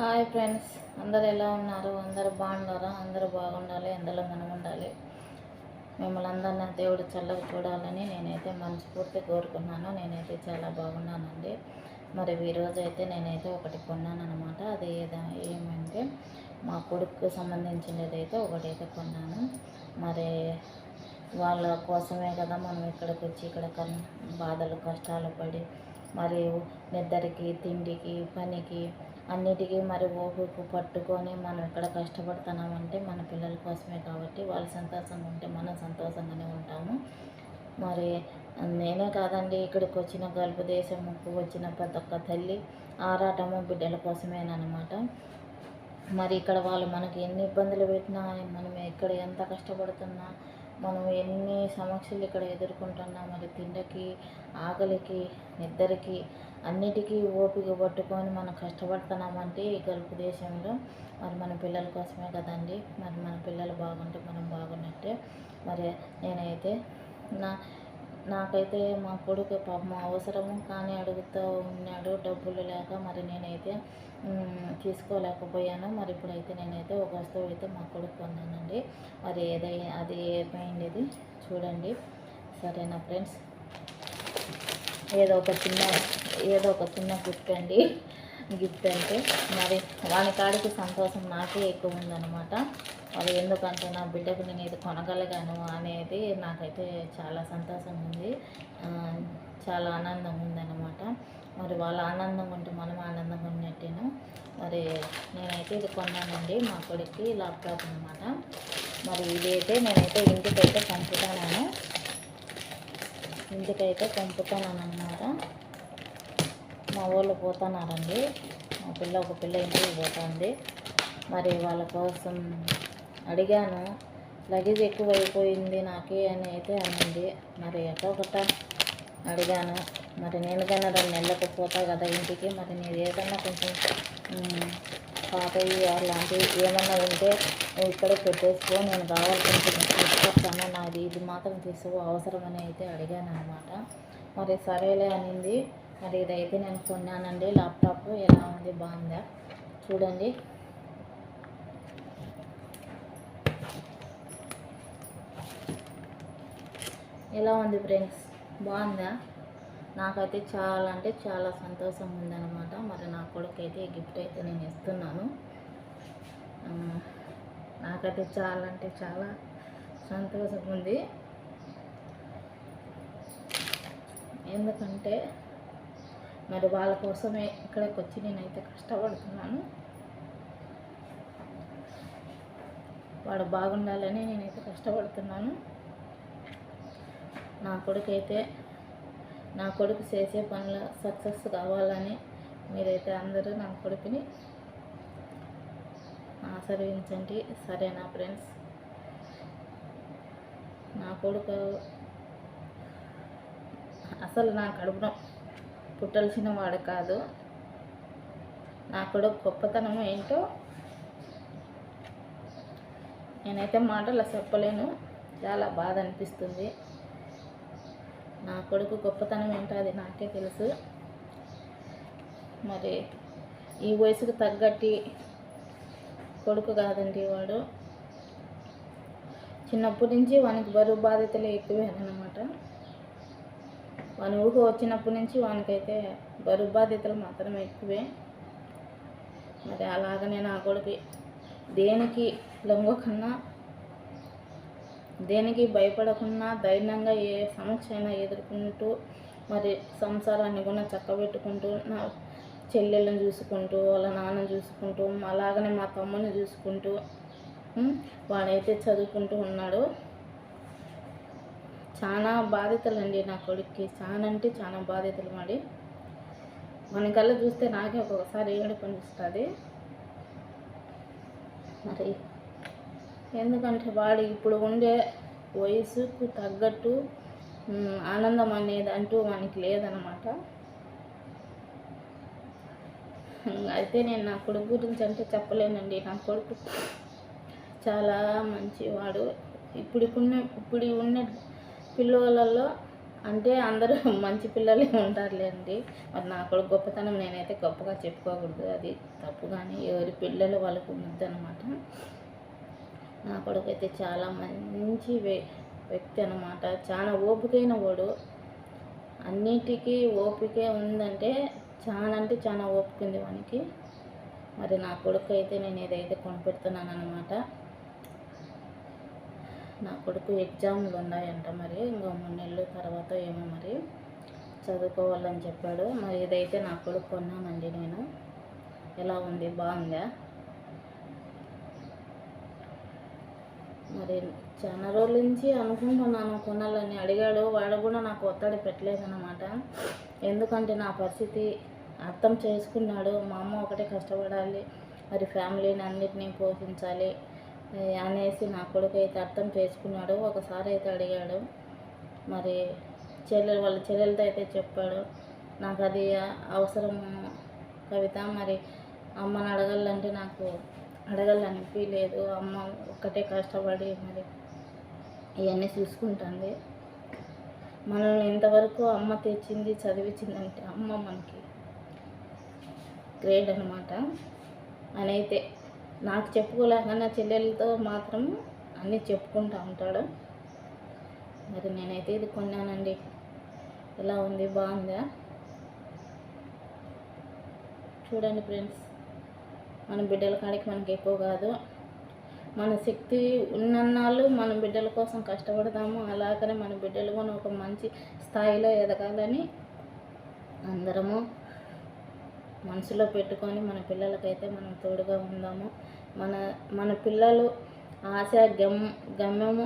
Hi friends, అందరు ఎలా ఉన్నారు? అందరూ బాగున్నారా? అందరూ బాగుండాలి, అందులో మనం ఉండాలి. మిమ్మల్ని అందరినీ దేవుడు చల్లగా చూడాలని నేనైతే మనస్ఫూర్తి కోరుకున్నాను. నేనైతే చాలా బాగున్నానండి. మరి ఈరోజు అయితే నేనైతే ఒకటి కొన్నాను అనమాట. అది ఏమంటే మా కొడుకు సంబంధించినది అయితే ఒకటైతే కొన్నాను. మరి వాళ్ళ కోసమే కదా మనం ఇక్కడికి వచ్చి ఇక్కడ బాధలు కష్టాలు పడి మరి నిద్రకి తిండికి పనికి అన్నిటికీ మరి ఓపిక పట్టుకొని మనం ఇక్కడ కష్టపడుతున్నామంటే మన పిల్లల కోసమే కాబట్టి వాళ్ళు సంతోషంగా ఉంటే మనం సంతోషంగానే ఉంటాము. మరి నేనే కాదండి, ఇక్కడికి వచ్చిన గల్ఫ్ దేశంకు వచ్చిన ప్రతి ఒక్క తల్లి ఆరాటము బిడ్డల కోసమేనమాట. మరి ఇక్కడ వాళ్ళు మనకి ఎన్ని ఇబ్బందులు పెట్టినా, మనం ఇక్కడ ఎంత కష్టపడుతున్నా, మనం ఎన్ని సమస్యలు ఇక్కడ ఎదుర్కొంటున్నా, మరి తిండికి ఆకలికి నిద్రకి అన్నిటికీ ఓపిక పట్టుకొని మనం కష్టపడుతున్నామంటే ఈ గల్ఫ్ దేశంలో మరి మన పిల్లల కోసమే కదండి. మరి మన పిల్లలు బాగుంటే మనం బాగున్నట్టే. మరి నేనైతే నాకైతే మా కొడుకు పాపం అవసరము కానీ అడుగుతూ ఉన్నాడు డబ్బులు లేక. మరి నేనైతే తీసుకోలేకపోయాను. మరి ఇప్పుడైతే నేనైతే ఒక వస్తువు అయితే మా కొడుకు కొన్నానండి. మరి అది ఏమైంది చూడండి. సరేనా ఫ్రెండ్స్, ఏదో ఒక చిన్న గిఫ్ట్ అండి. గిఫ్ట్ అంటే మరి వాని కాడికి సంతోషం నాకే ఎక్కువ ఉందన్నమాట. మరి ఎందుకంటే నా బిడ్డకు నేను ఇది కొనగలిగాను అనేది నాకైతే చాలా సంతోషంగా ఉంది, చాలా ఆనందంగా ఉందన్నమాట. మరి వాళ్ళ ఆనందంగా ఉంటే మనం ఆనందంగా ఉన్నట్టేను. మరి నేనైతే ఇది కొన్నానండి మా కొడుక్కి, ల్యాప్టాప్ అనమాట. మరి ఇదైతే నేనైతే ఇంటికైతే పంపుతాను అన్నమాట. మా ఊళ్ళో పోతున్నారండి, ఒక పిల్ల ఇంటికి పోతుంది. మరి వాళ్ళ కోసం అడిగాను, లగేజ్ ఎక్కువ అయిపోయింది నాకే అని అయితే అనింది. మరి ఒకట అడిగాను, మరి నేను కన్నా 2 నెలలకు పోతా కదా ఇంటికి. మరి నేను ఏదన్నా కొంచెం పాతవి అలాంటివి ఏమన్నా ఉంటే నువ్వు ఇక్కడే పెట్టేసుకో, నేను కావాల్సింది తీసుకొస్తాను, నాది ఇది మాత్రం తీసుకో అవసరం అని అయితే అడిగాను అనమాట. మరి సరేలే అనింది. మరి ఇదైతే నేను కొన్నానండి. ల్యాప్టాప్ ఎలా ఉంది, బాగుందా చూడండి. ఎలా ఉంది ఫ్రెండ్స్, బాగుందా? నాకైతే చాలా అంటే చాలా సంతోషంగా ఉందన్నమాట. మరి నా కొడుకు అయితే గిఫ్ట్ అయితే నేను ఇస్తున్నాను. నాకైతే చాలా అంటే చాలా సంతోషంగా ఉంది. ఎందుకంటే మరి వాళ్ళ కోసమే ఇక్కడికి వచ్చి నేనైతే కష్టపడుతున్నాను. వాడు బాగుండాలని నేనైతే కష్టపడుతున్నాను. నా కొడుకు చేసే పనులు సక్సెస్ కావాలని మీరైతే అందరూ నా కొడుకుని ఆశీర్వదించండి. సరేనా ఫ్రెండ్స్? నా కొడుకు అసలు నా కడుపున పుట్టాల్సిన వాడు కాదు. నా కొడుకు గొప్పతనం ఏంటో నేనైతే మాటలు చెప్పలేను, చాలా బాధ అనిపిస్తుంది. నా కొడుకు గొప్పతనం ఏంటో అది నాకే తెలుసు. మరి ఈ వయసుకు తగ్గట్టి కొడుకు కాదండి వాడు. చిన్నప్పటి నుంచి వానికి బరువు బాధ్యతలు ఎక్కువే అన్నమాట. వాని ఊహ వచ్చినప్పటి నుంచి వానికైతే బరువు బాధ్యతలు మాత్రం ఎక్కువే. మరి అలాగనే నా కొడుకు దేనికి లొంగకన్నా, దేనికి భయపడకుండా ధైర్యంగా ఏ సమస్య అయినా ఎదుర్కొంటూ మరి సంసారాన్ని కూడా చక్కబెట్టుకుంటూ, నా చెల్లెళ్ళని చూసుకుంటూ, వాళ్ళ నాన్నని చూసుకుంటూ, అలాగనే మా తమ్ముని చూసుకుంటూ వాడైతే చదువుకుంటూ ఉన్నాడు. చాలా బాధ్యతలు అండి నా కొడుక్కి, చాలా అంటే చాలా బాధ్యతలు. మరి మనకల్లా చూస్తే నాకే ఒక్కొక్కసారి ఏడుపు అనిపిస్తుంది. మరి ఎందుకంటే వాడు ఇప్పుడు ఉండే వయసుకు తగ్గట్టు ఆనందం అనేది అంటూ వానికి లేదనమాట. అయితే నేను నా కొడుకు గురించి అంటే చెప్పలేనండి. నా కొడుకు చాలా మంచివాడు. ఇప్పుడు ఉన్న పిల్లలలో అంటే అందరూ మంచి పిల్లలే ఉంటారులేండి. మరి నా కొడుకు గొప్పతనం నేనైతే గొప్పగా చెప్పుకోకూడదు, అది తప్పు. కానీ ఎవరి పిల్లలు వాళ్ళకు ముద్దనమాట. నా కొడుకు అయితే చాలా మంచి వ్యక్తి అనమాట. చాలా ఓపికైన వాడు. అన్నిటికీ ఓపికే ఉందంటే చాలా అంటే చాలా ఓపిక ఉంది వానికి. మరి నా కొడుకు అయితే నేను ఏదైతే కొనిపెడుతున్నాను అనమాట. నా కొడుకు ఎగ్జామ్లు ఉన్నాయంట, మరి ఇంకో 3 నెలల తర్వాత ఏమో మరి చదువుకోవాలని చెప్పాడు. మరి ఇదైతే నా కొడుకు కొన్నానండి నేను. ఎలా ఉంది, బాగుందా? మరి చాలా రోజుల నుంచి అనుకుంటున్నాను కొనాలని. అడిగాడు, వాడు కూడా నాకు ఒత్తిడి పెట్టలేదన్నమాట. ఎందుకంటే నా పరిస్థితి అర్థం చేసుకున్నాడు. మా అమ్మ ఒకటే కష్టపడాలి, మరి ఫ్యామిలీని అన్నిటినీ పోషించాలి అనేసి నా కొడుకు అయితే అర్థం చేసుకున్నాడు. ఒకసారి అయితే అడిగాడు, మరి వాళ్ళ చెల్లెలతో అయితే చెప్పాడు, నాకు అది అవసరం కవిత, మరి అమ్మని అడగాలంటే నాకు అడగాలనిపించలేదు. అమ్మ ఒక్కటే కష్టపడి మరి ఇవన్నీ చూసుకుంటుంది. మనల్ని ఇంతవరకు అమ్మ తెచ్చింది, చదివించిందంటే అమ్మ మనకి గ్రేట్ అనమాట. అని అయితే నాకు చెప్పుకోలేకన్నా చెల్లెలతో మాత్రం అన్నీ చెప్పుకుంటూ ఉంటాడు. మరి నేనైతే ఇది కొన్నానండి. ఎలా ఉంది, బాగుందా? చూడండి ఫ్రెండ్స్, మన బిడ్డల కాడికి మనకి ఎక్కువ కాదు. మన శక్తి ఉన్నన్నాళ్ళు మన బిడ్డల కోసం కష్టపడదాము. అలాగనే మన బిడ్డలు కూడా ఒక మంచి స్థాయిలో ఎదగాలని అందరము మనసులో పెట్టుకొని మన పిల్లలకైతే మనం తోడుగా ఉందాము. మన పిల్లలు ఆశ గమ్యము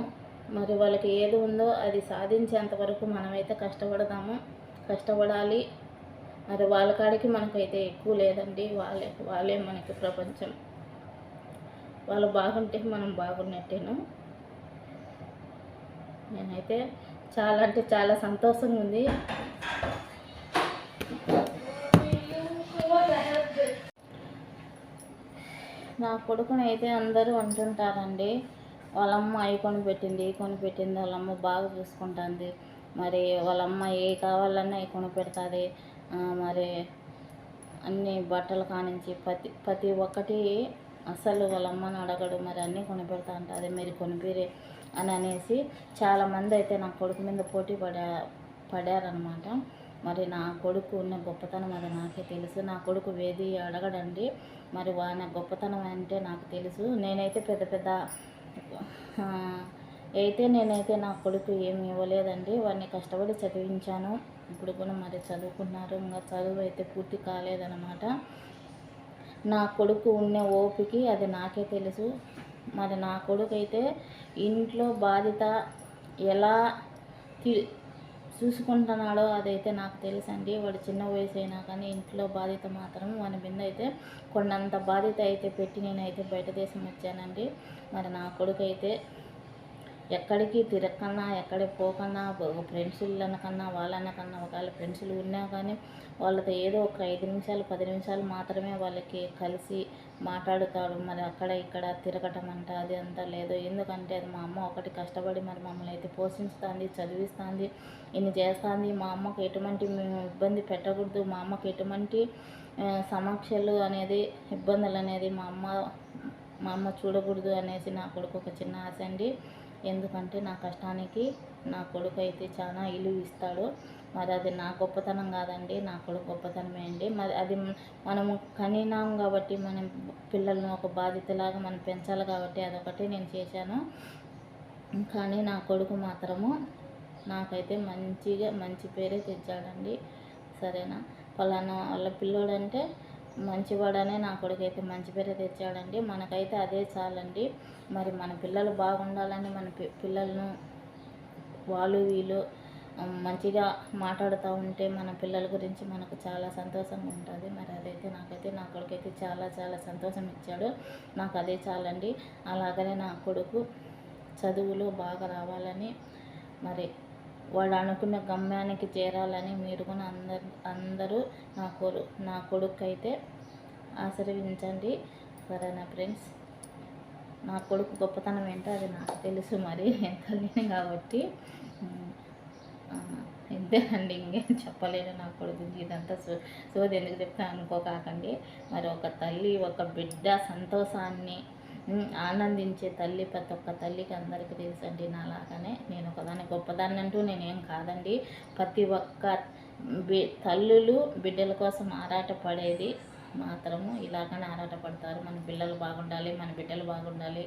మరి వాళ్ళకి ఏది ఉందో అది సాధించేంత వరకు మనమైతే కష్టపడాలి. మరి వాళ్ళ కాడికి మనకైతే ఎక్కువ లేదండి. వాళ్ళే మనకి ప్రపంచం. వాళ్ళు బాగుంటే మనం బాగున్నట్టేను. నేనైతే చాలా అంటే చాలా సంతోషంగా ఉంది. నా కొడుకుని అయితే అందరూ అంటుంటారండి, వాళ్ళమ్మ అవి కొనిపెట్టింది వాళ్ళమ్మ బాగా చూసుకుంటుంది, మరి వాళ్ళమ్మ ఏ కావాలన్నా అవి కొనిపెడుతుంది, మరి అన్ని బట్టలు కానించి ప్రతి ఒక్కటి అసలు వాళ్ళమ్మని అడగడు, మరి అన్నీ కొనిపెడతా ఉంటుంది, మీరు కొనిపిరే అని అనేసి చాలామంది అయితే నా కొడుకు మీద పోటీ పడారనమాట. మరి నా కొడుకు ఉన్న గొప్పతనం అది నాకే తెలుసు. నా కొడుకు వేది అడగడండి, మరి వాని గొప్పతనం అంటే నాకు తెలుసు. నేనైతే పెద్ద నేనైతే నా కొడుకు ఏమి ఇవ్వలేదండి. వాడిని కష్టపడి చదివించాను. ఇప్పుడు కూడా మరి చదువుకున్నారు. ఇంకా చదువు అయితే పూర్తి కాలేదన్నమాట. నా కొడుకు ఉన్న ఓపికి అది నాకే తెలుసు. మరి నా కొడుకు అయితే ఇంట్లో బాధ్యత ఎలా చూసుకుంటున్నాడో అదైతే నాకు తెలుసండి. వాడు చిన్న వయసు అయినా కానీ ఇంట్లో బాధ్యత మాత్రం వాని మీద అయితే కొండంత బాధ్యత అయితే పెట్టి నేనైతే బయట దేశం వచ్చానండి. మరి నా కొడుకు అయితే ఎక్కడికి తిరగకన్నా, ఎక్కడికి పోకన్నా, ఫ్రెండ్స్లనకన్నా వాళ్ళనకన్నా, ఒకవేళ ఫ్రెండ్స్లు ఉన్నా కానీ వాళ్ళతో ఏదో ఒక 5 నిమిషాలు 10 నిమిషాలు మాత్రమే వాళ్ళకి కలిసి మాట్లాడుతాడు. మరి అక్కడ ఇక్కడ తిరగటం అంట అది అంతా లేదు. ఎందుకంటే అది మా అమ్మ ఒకటి కష్టపడి మరి మమ్మల్ని అయితే పోషిస్తుంది, చదివిస్తుంది, ఇన్ని చేస్తుంది. మా అమ్మకు ఎటువంటి ఇబ్బంది పెట్టకూడదు, మా అమ్మకు ఎటువంటి సమస్యలు అనేది ఇబ్బందులు అనేది మా అమ్మ చూడకూడదు అనేసి నా కొడుకు ఒక చిన్న ఆశ అండి. ఎందుకంటే నా కష్టానికి నా కొడుకు అయితే చాలా విలువ ఇస్తాడు. మరి అది నా గొప్పతనం కాదండి, నా కొడుకు గొప్పతనమే అండి. మరి అది మనము కనినాం కాబట్టి మనం పిల్లలను ఒక బాధ్యతలాగా మనం పెంచాలి కాబట్టి అదొకటి నేను చేశాను. కానీ నా కొడుకు మాత్రము నాకైతే మంచి పేరే తెచ్చాడండి. సరేనా, పలానా వాళ్ళ పిల్లోడంటే మంచివాడనే నా కొడుకు అయితే మంచి పేరే తెచ్చాడండి. మనకైతే అదే చాలండి. మరి మన పిల్లలు బాగుండాలని మన పిల్లలను వాళ్ళు వీళ్ళు మంచిగా మాట్లాడుతూ ఉంటే మన పిల్లల గురించి మనకు చాలా సంతోషంగా ఉంటుంది. మరి అదైతే నాకైతే నా కొడుకైతే చాలా చాలా సంతోషం ఇచ్చాడు. నాకు అదే చాలండి. అలాగనే నా కొడుకు చదువులు బాగా రావాలని, మరి వాడు అనుకున్న గమ్యానికి చేరాలని మీరు కూడా అందరూ నా కొడుకు అయితే ఆశీర్వదించండి. సరేనా ఫ్రెండ్స్, నా కొడుకు గొప్పతనం ఏంటో అది నాకు తెలుసు. మరి తల్లిని కాబట్టి ఇంతేనండి, ఇంకేం చెప్పలేను నా కొడుకు. ఇదంతా సోది ఎందుకు చెప్తాను అనుకోకాకండి. మరి ఒక తల్లి ఒక బిడ్డ సంతోషాన్ని ఆనందించే తల్లి ప్రతి ఒక్క తల్లికి అందరికీ తెలుసండి. నాలాగానే నేను ఒకదాన్ని గొప్పదాన్ని అంటూ నేనేం కాదండి. ప్రతి ఒక్క తల్లులు బిడ్డల కోసం ఆరాటపడేది మాత్రము ఇలాగనే ఆరాటపడతారు. మన పిల్లలు బాగుండాలి, మన బిడ్డలు బాగుండాలి,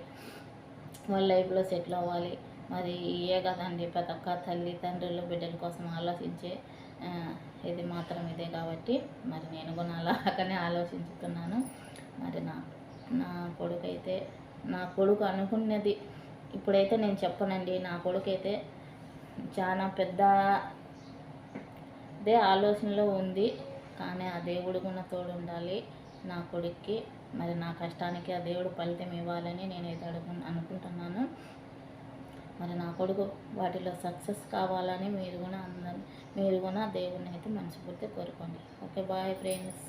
వాళ్ళ లైఫ్లో సెటిల్ అవ్వాలి. మరి ఇయే కదండి ప్రతి ఒక్క తల్లి తండ్రులు బిడ్డల కోసం ఆలోచించే ఇది మాత్రం ఇదే. కాబట్టి మరి నేను కూడా అలాగనే ఆలోచించుతున్నాను. మరి నా కొడుకు అయితే, నా కొడుకు అనుకున్నది ఇప్పుడైతే నేను చెప్పనండి. నా కొడుకు అయితే చాలా పెద్ద ఆలోచనలో ఉంది. కానీ ఆ దేవుడు కూడా తోడు ఉండాలి నా కొడుక్కి. మరి నా కష్టానికి ఆ దేవుడు ఫలితం ఇవ్వాలని నేనైతే అనుకుంటున్నాను. మరి నా కొడుకు వాటిలో సక్సెస్ కావాలని మీరు కూడా దేవుడిని అయితే మనస్ఫూర్తిగా కోరుకోండి. Okay, bye friends.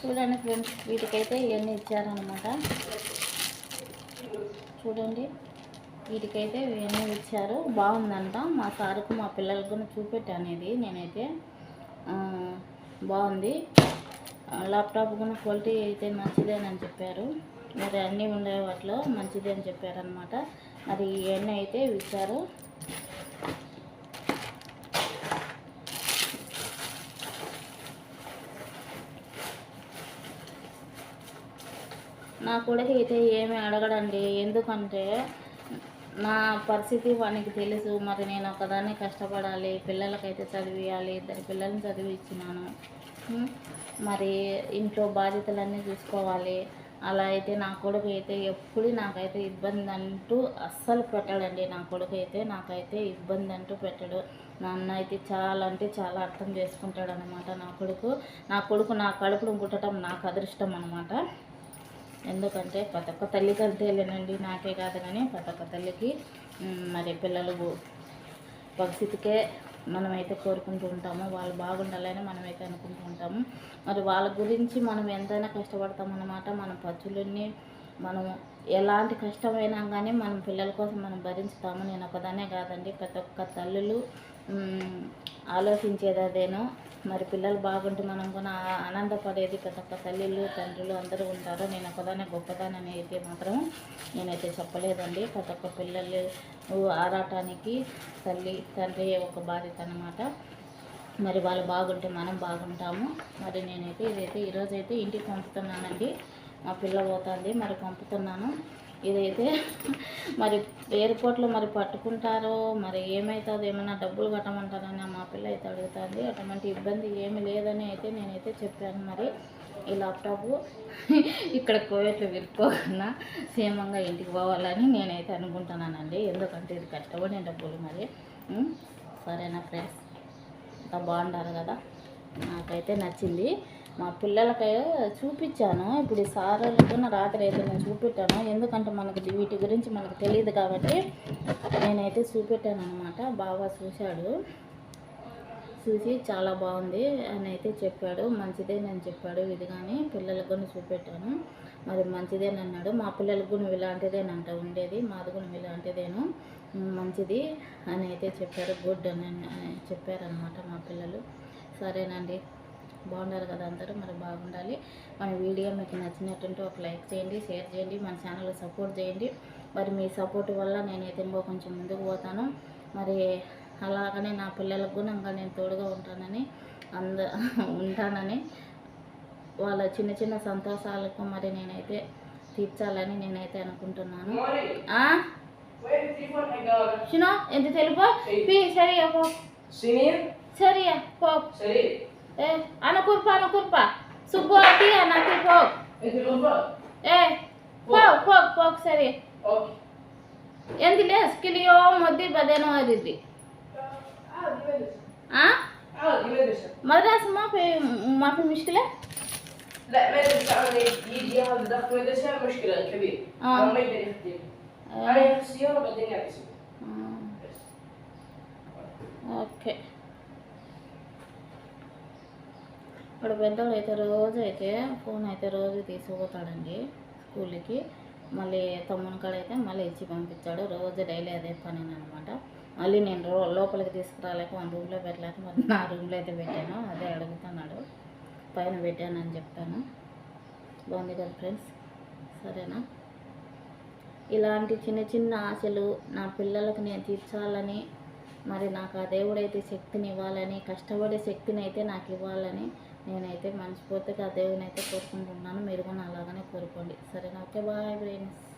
చూడండి ఫ్రెండ్స్, వీటికైతే ఇవన్నీ ఇచ్చారనమాట. చూడండి, వీటికైతే ఇవన్నీ ఇచ్చారు. బాగుందంట. మా సారుకు మా పిల్లలకు కూడా చూపెట్టాను. ఇది నేనైతే బాగుంది. ల్యాప్టాప్ కూడా క్వాలిటీ అయితే మంచిదేనని చెప్పారు. మరి అన్నీ ఉండే వాటిలో మంచిదే అని చెప్పారనమాట. మరి ఇవన్నీ అయితే ఇచ్చారు. నా కొడుకు అయితే ఏమీ అడగడండి. ఎందుకంటే నా పరిస్థితి వానికి తెలుసు. మరి నేను ఒకదాన్ని కష్టపడాలి, పిల్లలకైతే చదివియాలి. 2 పిల్లల్ని చదివి ఇచ్చినాను. మరి ఇంట్లో బాధ్యతలన్నీ చూసుకోవాలి. అలా అయితే నా కొడుకు అయితే ఎప్పుడు నాకైతే ఇబ్బంది అంటూ అస్సలు పెట్టడండి. నా కొడుకు అయితే నాకైతే ఇబ్బంది అంటూ పెట్టడు. నాన్న అయితే చాలా అంటే చాలా అర్థం చేసుకుంటాడు అనమాట. నా కొడుకు నా కడుపును పుట్టడం నాకు అదృష్టం అనమాట. ఎందుకంటే ప్రతి ఒక్క తల్లికి అంతేలేనండి, నాకే కాదు కానీ ప్రతి ఒక్క తల్లికి మరి పిల్లలు భవిష్యత్తుకే మనమైతే కోరుకుంటూ ఉంటాము. వాళ్ళు బాగుండాలని మనమైతే అనుకుంటూ ఉంటాము. మరి వాళ్ళ గురించి మనం ఎంతైనా కష్టపడతామన్నమాట. మన పచ్చులన్నీ మనం ఎలాంటి కష్టమైనా కానీ మనం పిల్లల కోసం మనం భరించుతాము. నేను ఒకదానే కాదండి, ప్రతి ఒక్క తల్లులు ఆలోచించేది అదేనో. మరి పిల్లలు బాగుంటే మనం కూడా ఆనందపడేది ప్రతి ఒక్క తల్లిలు తండ్రులు అందరూ ఉంటారు. నేను ఒకదానే గొప్పదానని అయితే మాత్రం నేనైతే చెప్పలేదండి. ప్రతి ఒక్క పిల్లలు ఆరాటానికి తల్లి తండ్రి ఒక బాధ్యత అన్నమాట. మరి వాళ్ళు బాగుంటే మనం బాగుంటాము. మరి నేనైతే ఇదైతే ఈరోజైతే ఇంటికి పంపుతున్నానండి. మా పిల్ల పోతుంది, మరి పంపుతున్నాను. ఇదైతే మరి ఎయిర్పోర్ట్లో మరి పట్టుకుంటారో మరి ఏమవుతుందో, ఏమైనా డబ్బులు కట్టమంటారని మా పిల్ల అయితే అడుగుతుంది. అటువంటి ఇబ్బంది ఏమి లేదని అయితే నేనైతే చెప్పాను. మరి ఈ ల్యాప్టాప్ ఇక్కడ కోవిడ్లో విరుక్కోకుండా క్షేమంగా ఇంటికి పోవాలని నేనైతే అనుకుంటున్నానండి. ఎందుకంటే ఇది కష్టపడిన డబ్బులు. మరి సరేనా ఫ్రెండ్స్, అంతా బాగుంటారు కదా. నాకైతే నచ్చింది. మా పిల్లలకై చూపించాను. ఇప్పుడు ఈ సార్లకు రాత్రి అయితే నేను చూపెట్టాను. ఎందుకంటే మనకు వీటి గురించి మనకు తెలియదు కాబట్టి నేనైతే చూపెట్టాను అనమాట. బాగా చూసి చాలా బాగుంది అని అయితే చెప్పాడు. మంచిదేనని చెప్పాడు. ఇది కానీ పిల్లలకు కూడా చూపెట్టాను. మరి మంచిదేనన్నాడు. మా పిల్లలకు కూడా ఇలాంటిదేనంట ఉండేది, మాది కూడా ఇలాంటిదేను, మంచిది అని అయితే చెప్పారు. గుడ్ అని చెప్పారనమాట మా పిల్లలు. సరేనండి, బాగుండాలి కదా అందరూ. మరి బాగుండాలి. మన వీడియో మీకు నచ్చినట్టుంటే ఒక లైక్ చేయండి, షేర్ చేయండి, మన ఛానల్ సపోర్ట్ చేయండి. మరి మీ సపోర్ట్ వల్ల నేనైతే ఇంకో కొంచెం ముందుకు పోతాను. మరి అలాగనే నా పిల్లలకు కూడా ఇంకా నేను తోడుగా ఉంటానని వాళ్ళ చిన్న చిన్న సంతోషాలకు మరి నేనైతే తీర్చాలని నేనైతే అనుకుంటున్నాను. శునో ఎంత తెలుపో సరియా పో సరియా పో ana kurpa subuh hati ya nanti pok pok seri yang dilihat kilio modi badeno adidi madrasa ما في مشكلة؟ لا ما يدري يجي هذا داخل المدرسة مشكلة كبيرة ما يقدر يخدم أنا في السيارة بعدين يعكس okay. ఇప్పుడు పెద్దోడు అయితే రోజు అయితే ఫోన్ అయితే రోజు తీసుకుపోతాడండి స్కూల్కి. మళ్ళీ తమ్ముని కాడ అయితే మళ్ళీ ఇచ్చి పంపించాడు. రోజు డైలీ అదే పనేనమాట. మళ్ళీ నేను లోపలికి తీసుకురాలేక మన రూమ్లో పెట్టలేక మరి నా రూమ్లో అయితే పెట్టాను. అదే అడుగుతున్నాడు, పైన పెట్టానని చెప్పాను. బాగుంది కదా ఫ్రెండ్స్, సరేనా? ఇలాంటి చిన్న చిన్న ఆశలు నా పిల్లలకు నేను తీర్చాలని, మరి నాకు ఆ దేవుడైతే శక్తిని ఇవ్వాలని, కష్టపడే శక్తిని అయితే నాకు ఇవ్వాలని నేనైతే మనస్ఫూర్తిగా ఆ దేవుని అయితే కోరుకుంటున్నాను. మీరు కూడా అలాగనే కోరుకోండి, సరేనా? Okay, bye friends.